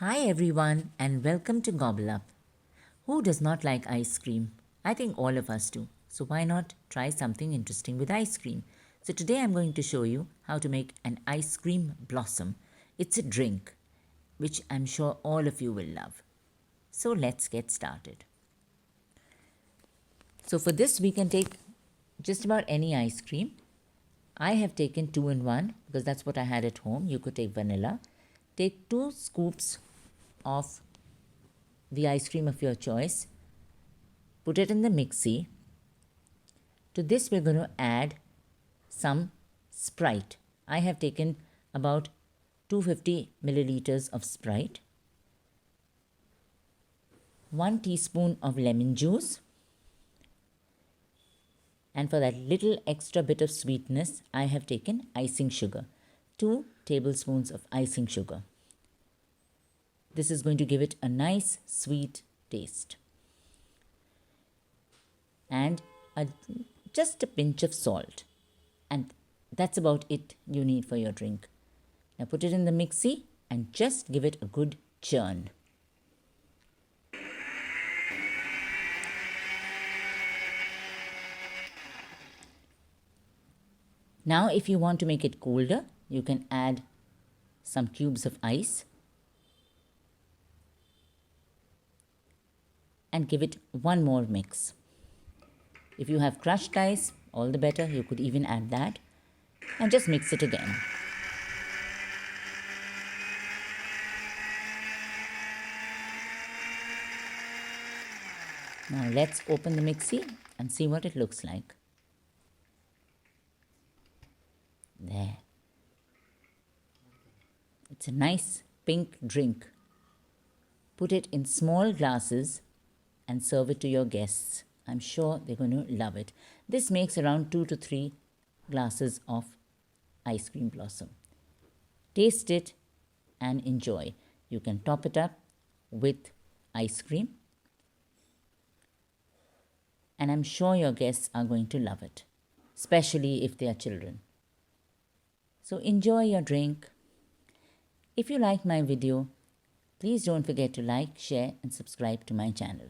Hi everyone and welcome to Gobbleup. Who does not like ice cream? I think all of us do. So why not try something interesting with ice cream? So today I'm going to show you how to make an ice cream blossom. It's a drink which I'm sure all of you will love. So let's get started. So for this we can take just about any ice cream. I have taken 2-in-1 because that's what I had at home. You could take vanilla. Take 2 scoops of the ice cream of your choice. Put it in the mixie. To this we're going to add some Sprite. I have taken about 250 milliliters of Sprite. 1 teaspoon of lemon juice. And for that little extra bit of sweetness, I have taken icing sugar. 2 tablespoons of icing sugar. This is going to give it a nice sweet taste. And just a pinch of salt. And that's about it you need for your drink. Now put it in the mixie and just give it a good churn. Now if you want to make it colder, you can add some cubes of ice and give it one more mix. If you have crushed ice, all the better. You could even add that and just mix it again. Now let's open the mixie and see what it looks like. There. It's a nice pink drink. Put it in small glasses and serve it to your guests. I'm sure they're going to love it. This makes around 2 to 3 glasses of ice cream blossom. Taste it and enjoy. You can top it up with ice cream. And I'm sure your guests are going to love it, especially if they are children. So enjoy your drink. If you like my video, please don't forget to like, share and subscribe to my channel.